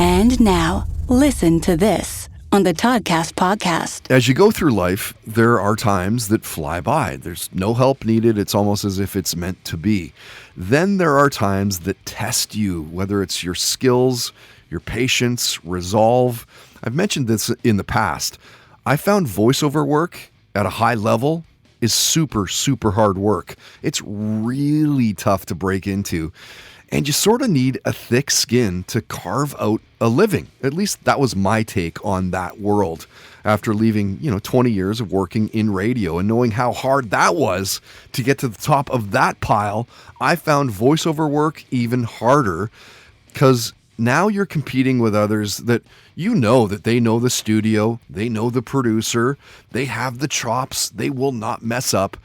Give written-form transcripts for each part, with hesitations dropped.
And now, listen to this on the Toddcast podcast. As you go through life, there are times that fly by. There's no help needed. It's almost as if it's meant to be. Then there are times that test you, whether it's your skills, your patience, resolve. I've mentioned this in the past. I found voiceover work at a high level is super, super hard work. It's really tough to break into. And you sort of need a thick skin to carve out a living. At least that was my take on that world. After leaving, 20 years of working in radio and knowing how hard that was to get to the top of that pile, I found voiceover work even harder because now you're competing with others that that they know the studio, they know the producer, they have the chops, they will not mess up.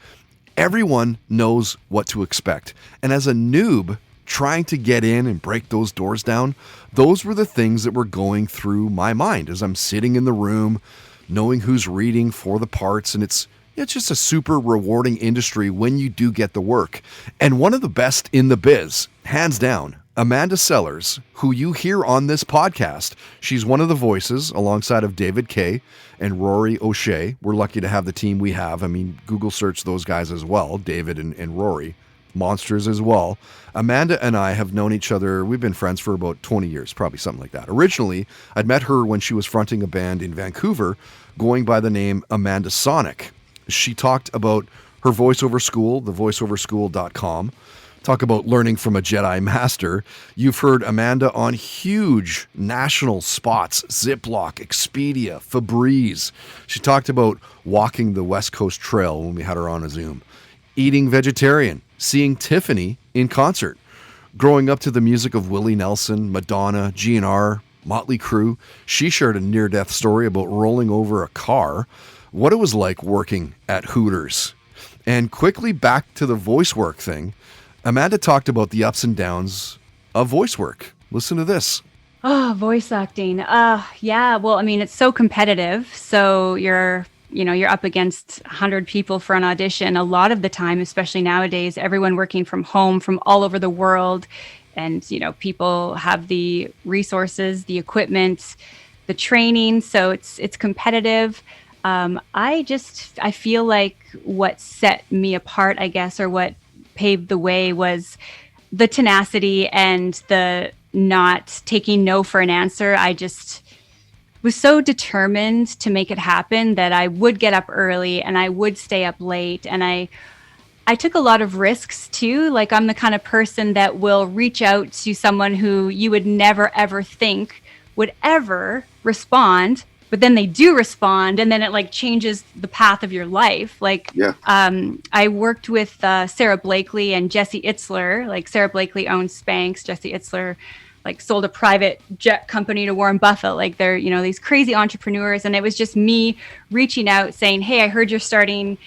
Everyone knows what to expect. And as a noob, trying to get in and break those doors down, those were the things that were going through my mind as I'm sitting in the room, knowing who's reading for the parts. And it's just a super rewarding industry when you do get the work. And one of the best in the biz, hands down, Amanda Sellers, who you hear on this podcast. She's one of the voices alongside of David Kay and Rory O'Shea. We're lucky to have the team we have. I mean, Google search those guys as well, David and Rory. Monsters as well. Amanda and I have known each other. We've been friends for about 20 years, probably something like that. Originally, I'd met her when she was fronting a band in Vancouver going by the name Amanda Sonic. She talked about her voiceover school, thevoiceoverschool.com. Talk about learning from a Jedi master. You've heard Amanda on huge national spots, Ziploc, Expedia, Febreze. She talked about walking the West Coast Trail when we had her on a Zoom. Eating vegetarian, seeing Tiffany in concert, growing up to the music of Willie Nelson, Madonna, GNR, Motley Crue. She shared a near-death story about rolling over a car, what it was like working at Hooters. And quickly back to the voice work thing, Amanda talked about the ups and downs of voice work. Listen to this. Oh, voice acting. Yeah. Well, I mean, it's so competitive. So you're up against 100 people for an audition. A lot of the time, especially nowadays, everyone working from home from all over the world. And, people have the resources, the equipment, the training. So it's competitive. I feel like what set me apart, I guess, or what paved the way was the tenacity and the not taking no for an answer. I just was so determined to make it happen that I would get up early and I would stay up late. And I took a lot of risks too. Like, I'm the kind of person that will reach out to someone who you would never, ever think would ever respond. But then they do respond, and then it changes the path of your life. I worked with Sarah Blakely and Jesse Itzler. Sarah Blakely owns Spanx. Jesse Itzler sold a private jet company to Warren Buffett. They're, these crazy entrepreneurs. And it was just me reaching out saying, hey, I heard you're starting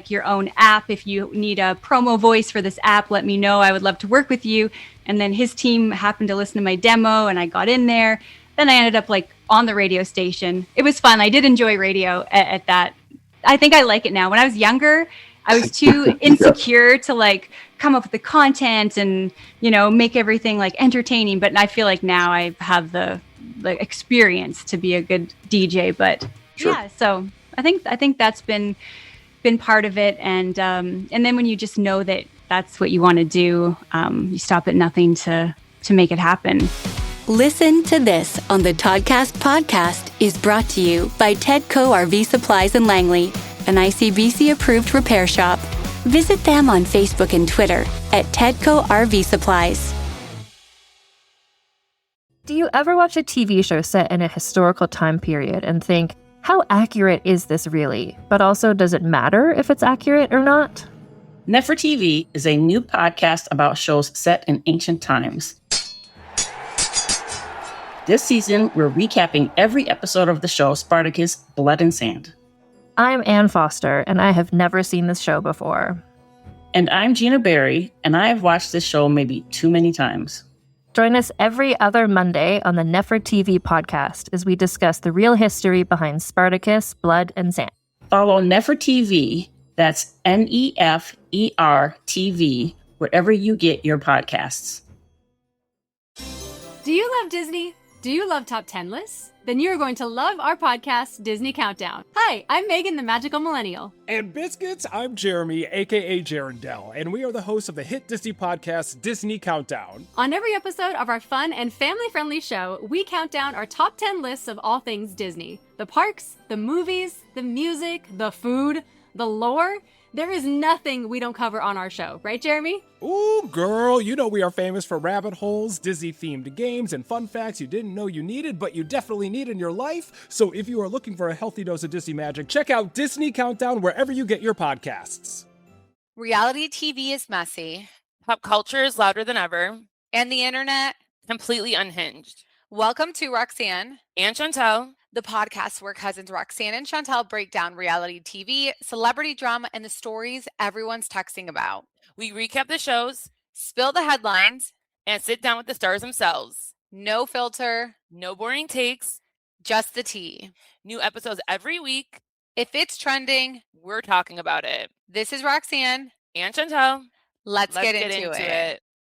your own app. If you need a promo voice for this app, let me know. I would love to work with you. And then his team happened to listen to my demo and I got in there. Then I ended up on the radio station. It was fun. I did enjoy radio at that. I think I like it now. When I was younger, I was too insecure to come up with the content and, make everything entertaining. But I feel like now I have the experience to be a good DJ. But Sure. Yeah, so I think that's been part of it. And then when you just know that that's what you want to do, you stop at nothing to make it happen. Listen to this on the Toddcast podcast is brought to you by Tedco RV Supplies in Langley, an ICBC-approved repair shop. Visit them on Facebook and Twitter at Tedco RV Supplies. Do you ever watch a TV show set in a historical time period and think, how accurate is this really? But also, does it matter if it's accurate or not? Nefertiti is a new podcast about shows set in ancient times. This season, we're recapping every episode of the show Spartacus, Blood and Sand. I'm Ann Foster, and I have never seen this show before. And I'm Gina Berry, and I have watched this show maybe too many times. Join us every other Monday on the Nefertiti podcast as we discuss the real history behind Spartacus, Blood and Sand. Follow Nefertiti, that's NEFER-TV, wherever you get your podcasts. Do you love Disney? Do you love top 10 lists? Then you're going to love our podcast, Disney Countdown. Hi, I'm Megan, the Magical Millennial. And Biscuits, I'm Jeremy, aka Jarendell, and we are the hosts of the hit Disney podcast, Disney Countdown. On every episode of our fun and family-friendly show, we count down our top 10 lists of all things Disney. The parks, the movies, the music, the food, the lore. There is nothing we don't cover on our show, right, Jeremy? Ooh, girl, you know we are famous for rabbit holes, Disney-themed games, and fun facts you didn't know you needed, but you definitely need in your life. So if you are looking for a healthy dose of Disney magic, check out Disney Countdown wherever you get your podcasts. Reality TV is messy. Pop culture is louder than ever. And the internet Completely unhinged. Welcome to Roxanne, And Chantel. the podcast where cousins Roxanne and Chantel break down reality TV, celebrity drama, and the stories everyone's texting about. We recap the shows Spill the headlines, and sit down with the stars themselves. no filter, No boring takes. just the tea. New episodes every week. If it's trending, We're talking about it. this is Roxanne. And Chantel. Let's get into it.